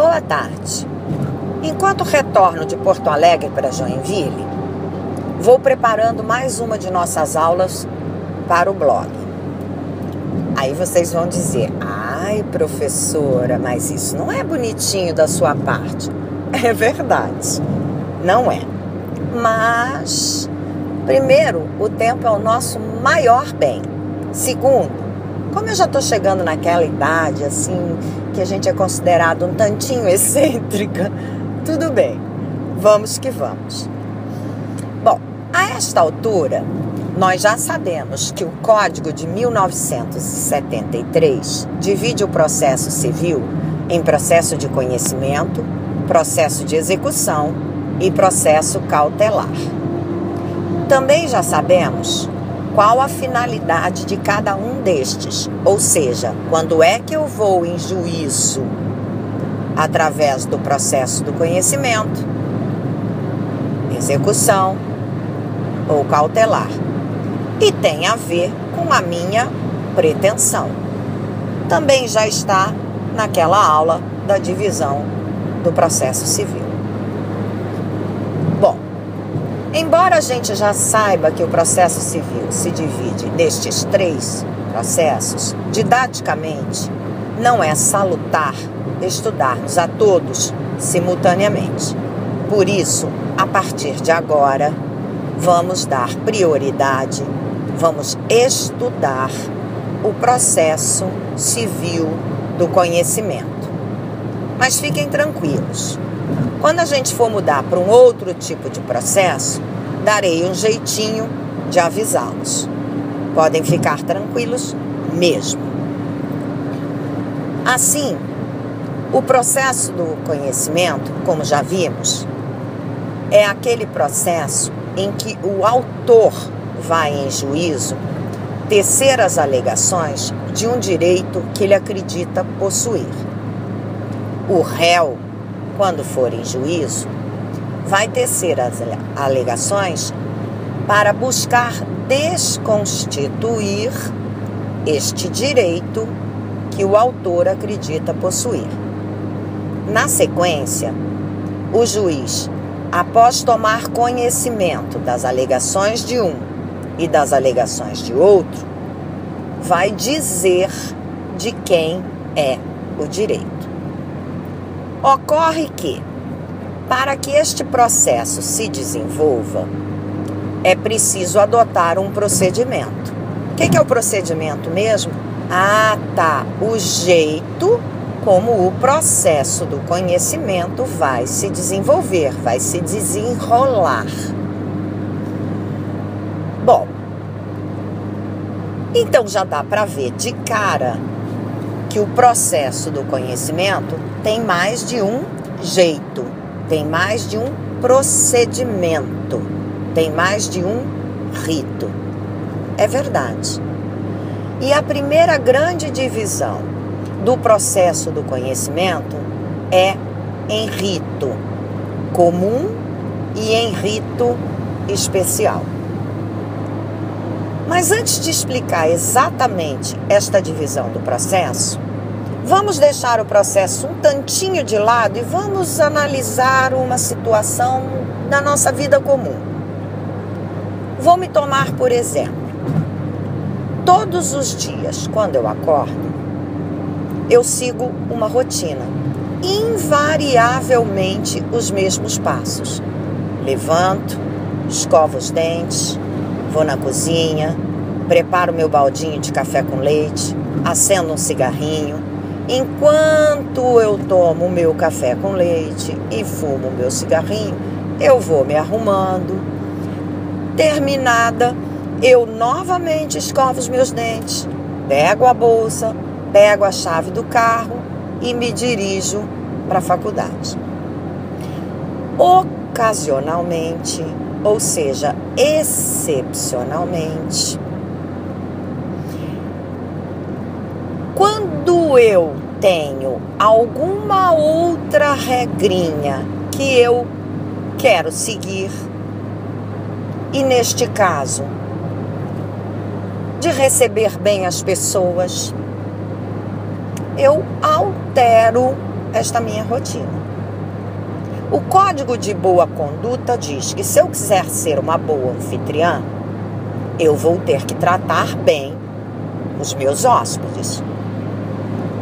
Boa tarde. Enquanto retorno de Porto Alegre para Joinville, vou preparando mais uma de nossas aulas para o blog. Aí vocês vão dizer: ai, professora, mas isso não é bonitinho da sua parte. É verdade, não é. Mas, primeiro, o tempo é o nosso maior bem. Segundo, como eu já estou chegando naquela idade, assim, que a gente é considerado um tantinho excêntrica, tudo bem, vamos que vamos. Bom, a esta altura, nós já sabemos que o Código de 1973 divide o processo civil em processo de conhecimento, processo de execução e processo cautelar. Também já sabemos qual a finalidade de cada um destes, ou seja, quando é que eu vou em juízo através do processo do conhecimento, execução ou cautelar. E tem a ver com a minha pretensão. Também já está naquela aula da divisão do processo civil. Bom, embora a gente já saiba que o processo civil se divide nestes 3 processos, didaticamente não é salutar estudarmos a todos simultaneamente. Por isso, a partir de agora, vamos dar prioridade, vamos estudar o processo civil do conhecimento. Mas fiquem tranquilos. Quando a gente for mudar para um outro tipo de processo, darei um jeitinho de avisá-los. Podem ficar tranquilos mesmo. Assim, o processo do conhecimento, como já vimos, é aquele processo em que o autor vai em juízo tecer as alegações de um direito que ele acredita possuir. O réu, quando for em juízo, vai tecer as alegações para buscar desconstituir este direito que o autor acredita possuir. Na sequência, o juiz, após tomar conhecimento das alegações de um e das alegações de outro, vai dizer de quem é o direito. Ocorre que, para que este processo se desenvolva, é preciso adotar um procedimento. O que é o procedimento mesmo? Ah, tá, o jeito como o processo do conhecimento vai se desenvolver, vai se desenrolar. Bom, então já dá para ver de cara que o processo do conhecimento tem mais de um jeito, tem mais de um procedimento, tem mais de um rito. É verdade. E a primeira grande divisão do processo do conhecimento é em rito comum e em rito especial. Mas antes de explicar exatamente esta divisão do processo, vamos deixar o processo um tantinho de lado e vamos analisar uma situação da nossa vida comum. Vou me tomar por exemplo. Todos os dias, quando eu acordo, eu sigo uma rotina, invariavelmente os mesmos passos. Levanto, escovo os dentes, vou na cozinha, preparo meu baldinho de café com leite, acendo um cigarrinho. Enquanto eu tomo o meu café com leite e fumo o meu cigarrinho, eu vou me arrumando. Terminada, eu novamente escovo os meus dentes, pego a bolsa, pego a chave do carro e me dirijo para a faculdade. Ocasionalmente, ou seja, excepcionalmente, quando eu tenho alguma outra regrinha que eu quero seguir, e neste caso, de receber bem as pessoas, eu altero esta minha rotina. O Código de Boa Conduta diz que se eu quiser ser uma boa anfitriã, eu vou ter que tratar bem os meus hóspedes.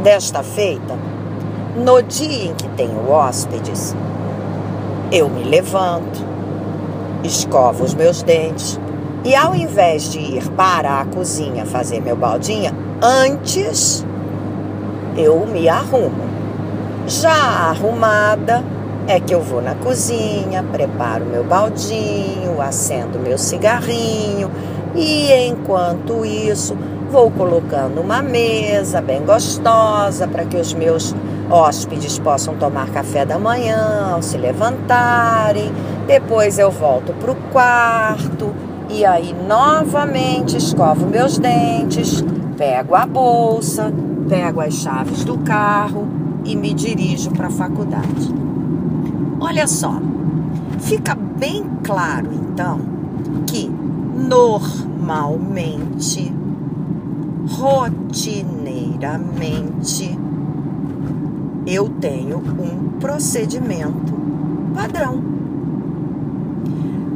Desta feita, no dia em que tenho hóspedes, eu me levanto, escovo os meus dentes e, ao invés de ir para a cozinha fazer meu baldinho, antes eu me arrumo. Já arrumada é que eu vou na cozinha, preparo meu baldinho, acendo meu cigarrinho e, enquanto isso, vou colocando uma mesa bem gostosa para que os meus hóspedes possam tomar café da manhã ao se levantarem. Depois eu volto para o quarto e aí novamente escovo meus dentes, pego a bolsa, pego as chaves do carro e me dirijo para a faculdade. Olha só, fica bem claro então que normalmente, rotineiramente, eu tenho um procedimento padrão.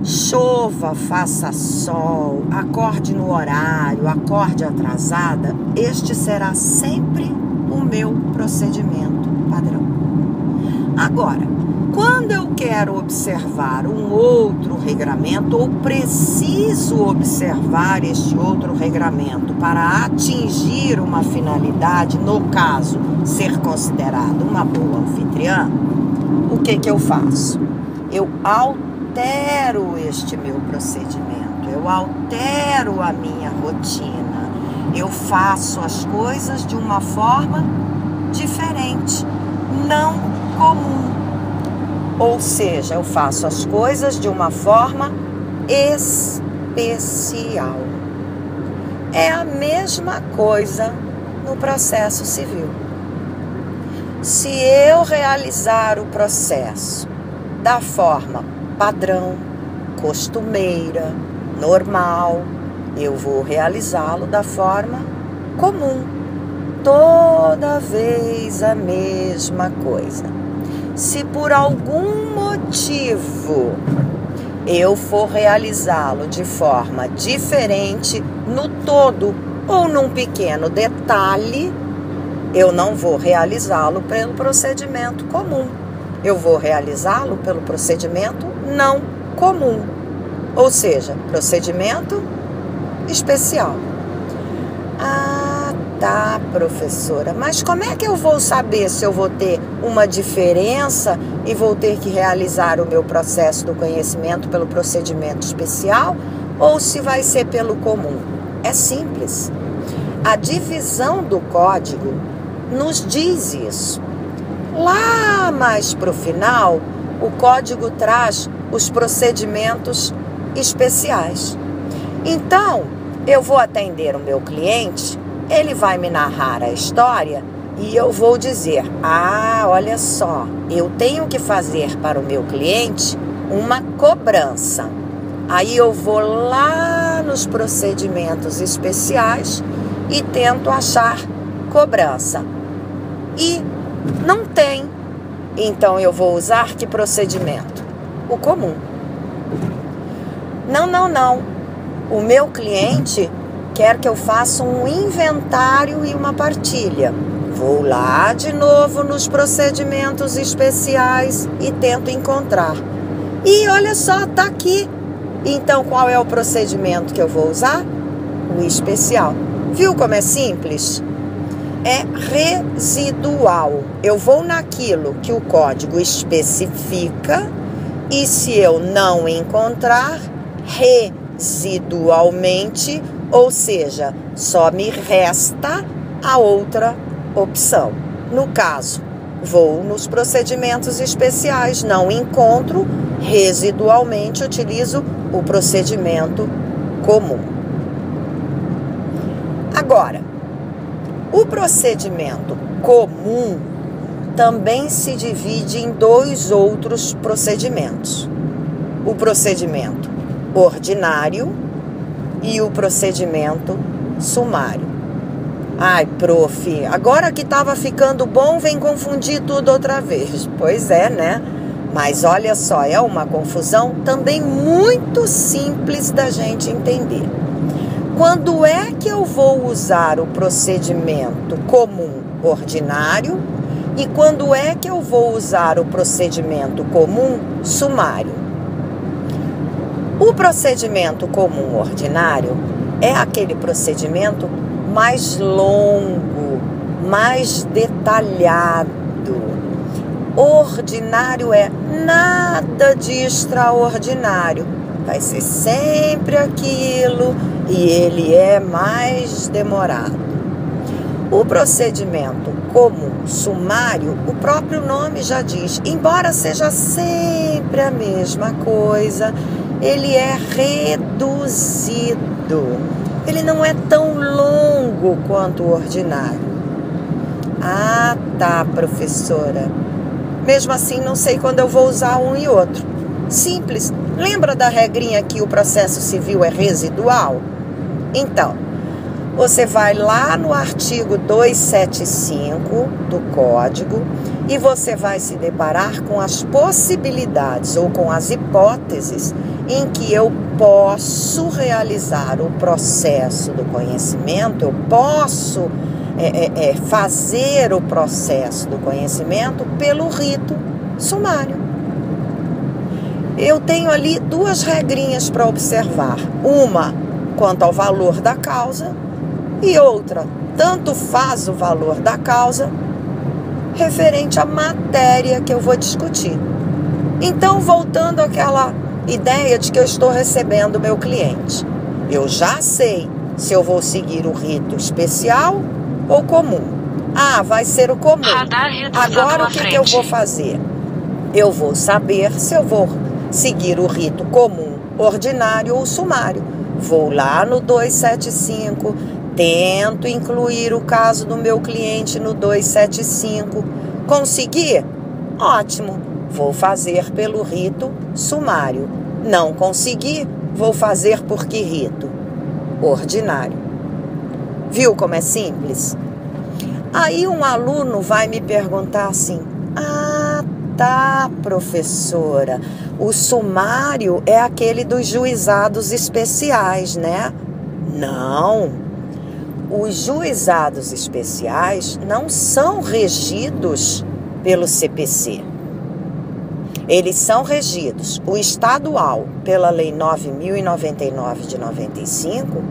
Chova, faça sol, acorde no horário, acorde atrasada, este será sempre o meu procedimento padrão. Agora, quando eu quero observar um outro regramento ou preciso observar este outro regramento para atingir uma finalidade, no caso, ser considerado uma boa anfitriã, o que eu faço? Eu altero este meu procedimento, eu altero a minha rotina, eu faço as coisas de uma forma diferente, não comum. Ou seja, eu faço as coisas de uma forma especial. É a mesma coisa no processo civil. Se eu realizar o processo da forma padrão, costumeira, normal, eu vou realizá-lo da forma comum. Toda vez a mesma coisa. Se por algum motivo eu for realizá-lo de forma diferente no todo ou num pequeno detalhe, eu não vou realizá-lo pelo procedimento comum. Eu vou realizá-lo pelo procedimento não comum, ou seja, procedimento especial. Tá, professora, mas como é que eu vou saber se eu vou ter uma diferença e vou ter que realizar o meu processo do conhecimento pelo procedimento especial ou se vai ser pelo comum? É simples. A divisão do código nos diz isso. Lá mais para o final, o código traz os procedimentos especiais. Então, eu vou atender o meu cliente, ele vai me narrar a história e eu vou dizer, olha só, eu tenho que fazer para o meu cliente uma cobrança. Aí eu vou lá nos procedimentos especiais e tento achar cobrança. E não tem. Então eu vou usar que procedimento? O comum. Não. O meu cliente quer que eu faça um inventário e uma partilha. Vou lá de novo nos procedimentos especiais e tento encontrar. E olha só, tá aqui. Então qual é o procedimento que eu vou usar? O especial. Viu como é simples? É residual. Eu vou naquilo que o código especifica e se eu não encontrar, residualmente, ou seja, só me resta a outra opção. No caso, vou nos procedimentos especiais, não encontro, residualmente utilizo o procedimento comum. Agora, o procedimento comum também se divide em dois outros procedimentos. O procedimento ordinário e o procedimento sumário. Ai, prof, agora que estava ficando bom, vem confundir tudo outra vez. Pois é, né? Mas olha só, é uma confusão também muito simples da gente entender. Quando é que eu vou usar o procedimento comum ordinário e quando é que eu vou usar o procedimento comum sumário? O procedimento comum ordinário é aquele procedimento mais longo, mais detalhado. Ordinário é nada de extraordinário. Vai ser sempre aquilo e ele é mais demorado. O procedimento comum sumário, o próprio nome já diz, embora seja sempre a mesma coisa, ele é reduzido. Ele não é tão longo quanto o ordinário. Ah, tá, professora. Mesmo assim, não sei quando eu vou usar um e outro. Simples. Lembra da regrinha que o processo civil é residual? Então, você vai lá no artigo 275 do Código e você vai se deparar com as possibilidades ou com as hipóteses em que eu posso realizar o processo do conhecimento, eu posso fazer o processo do conhecimento pelo rito sumário. Eu tenho ali duas regrinhas para observar. Uma quanto ao valor da causa e outra, tanto faz o valor da causa referente à matéria que eu vou discutir. Então, voltando àquela ideia de que eu estou recebendo meu cliente, eu já sei se eu vou seguir o rito especial ou comum. Ah, vai ser o comum. Agora, o que eu vou fazer? Eu vou saber se eu vou seguir o rito comum, ordinário ou sumário. Vou lá no 275, tento incluir o caso do meu cliente no 275. Consegui? Ótimo, vou fazer pelo rito sumário. Não consegui? Vou fazer por que rito? Ordinário. Viu como é simples? Aí um aluno vai me perguntar assim: ah, tá, professora, o sumário é aquele dos juizados especiais, né? Não. Os juizados especiais não são regidos pelo CPC. Eles são regidos, o estadual, pela Lei 9.099 de 95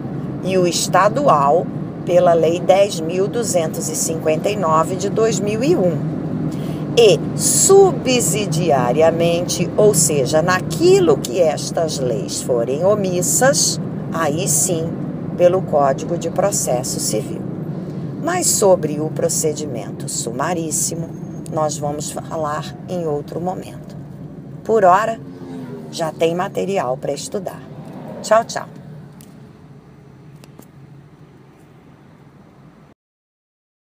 e o estadual pela Lei 10.259 de 2001. E subsidiariamente, ou seja, naquilo que estas leis forem omissas, aí sim, pelo Código de Processo Civil. Mas sobre o procedimento sumaríssimo, nós vamos falar em outro momento. Por hora, já tem material para estudar. Tchau, tchau.